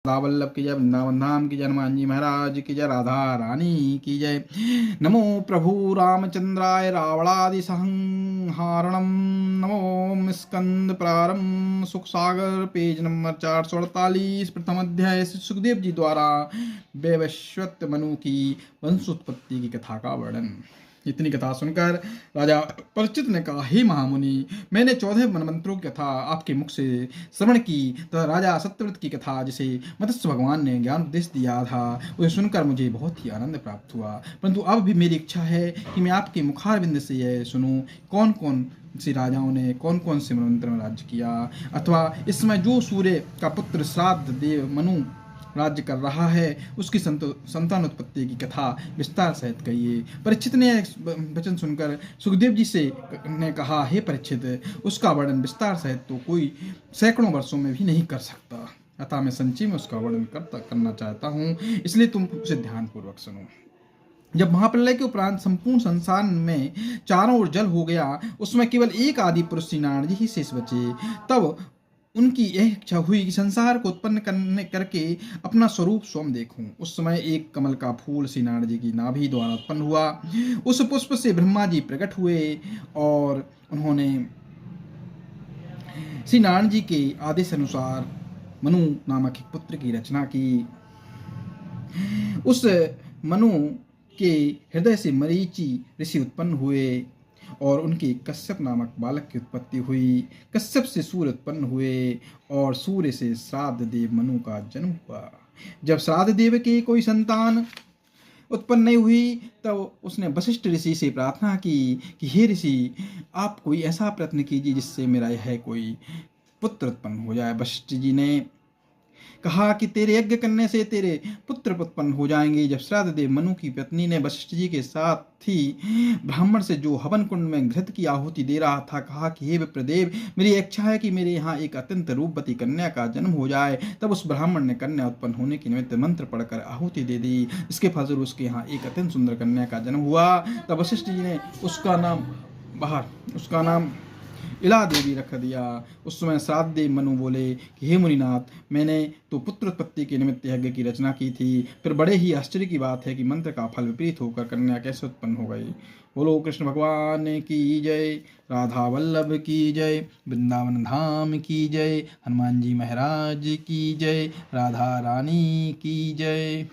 राधा वल्लभ की जय, वृंदावन धाम की जय, हनुमान जी महाराज की जय, राधा रानी की जय। नमो प्रभु रामचंद्राय रावणादि संहारणम। नमो स्कंद प्रारंभ सुख सागर, पेज नंबर 448, प्रथम अध्याय से सुखदेव जी द्वारा वैवस्वत मनु की वंशोत्पत्ति की कथा का वर्णन। इतनी कथा सुनकर राजा परीक्षित ने कहा, हे महामुनि, मैंने 14 मनमंत्रों की कथा आपके मुख से श्रवण की तथा राजा सत्यव्रत की कथा जिसे मत्स्य भगवान ने ज्ञान उपदेश दिया था उसे सुनकर मुझे बहुत ही आनंद प्राप्त हुआ। परंतु अब भी मेरी इच्छा है कि मैं आपके मुखारविंद से यह सुनूं, कौन कौन से राजाओं ने कौन कौन से मनमंत्र में राज्य किया, अथवा इस समय जो सूर्य का पुत्र श्राद्ध देव मनु राज्य कर रहा है उसकी संतान उत्पत्ति की कथा विस्तार सहित कहिए। परीक्षित ने वचन सुनकर सुखदेव जी से ने कहा, हे परीक्षित, उसका वर्णन विस्तार सहित तो कोई सैकड़ों वर्षों में भी नहीं कर सकता, अतः मैं संचय में उसका वर्णन करना चाहता हूँ, इसलिए तुम उसे ध्यानपूर्वक सुनो। जब महाप्रलय के उपरांत संपूर्ण संसार में चारों ओर जल हो गया, उसमें केवल एक आदि पुरुष श्री नारायण जी ही शेष बचे। तब उनकी यह इच्छा हुई कि संसार को उत्पन्न करके अपना स्वरूप स्वयं देखूं। उस समय एक कमल का फूल श्री नारायण जी की नाभि द्वारा उत्पन्न हुआ। उस पुष्प से ब्रह्मा जी प्रकट हुए और उन्होंने श्री नारायण जी के आदेश अनुसार मनु नामक एक पुत्र की रचना की। उस मनु के हृदय से मरीचि ऋषि उत्पन्न हुए और उनके कश्यप नामक बालक की उत्पत्ति हुई। कश्यप से सूर्य उत्पन्न हुए और सूर्य से श्राद्ध देव मनु का जन्म हुआ। जब श्राद्ध देव के कोई संतान उत्पन्न नहीं हुई तब उसने वशिष्ठ ऋषि से प्रार्थना की कि हे ऋषि, आप कोई ऐसा प्रयत्न कीजिए जिससे मेरा यह कोई पुत्र उत्पन्न हो जाए। वशिष्ठ जी ने कहा कि तेरे यज्ञ करने से तेरे पुत्र उत्पन्न हो जाएंगे। जब श्राद्ध देव मनु की पत्नी ने वशिष्ठ जी के साथ ही ब्राह्मण से जो हवन कुंड में घृत की आहुति दे रहा था कहा कि हे विप्रदेव, मेरी इच्छा है कि मेरे यहाँ एक अत्यंत रूपवती कन्या का जन्म हो जाए। तब उस ब्राह्मण ने कन्या उत्पन्न होने के निमित्त मंत्र पढ़कर आहुति दे दी। इसके फलस्वरूप उसके यहाँ एक अत्यंत सुंदर कन्या का जन्म हुआ। तब वशिष्ठ जी ने उसका नाम इला देवी रख दिया। उस समय श्राद्ध देव मनु बोले कि हे मुनिनाथ, मैंने तो पुत्र उत्पत्ति के निमित्त यज्ञ की रचना की थी, फिर बड़े ही आश्चर्य की बात है कि मंत्र का फल विपरीत होकर कन्या कैसे उत्पन्न हो गई। बोलो कृष्ण भगवान की जय, राधा वल्लभ की जय, वृंदावन धाम की जय, हनुमान जी महाराज की जय, राधा रानी की जय।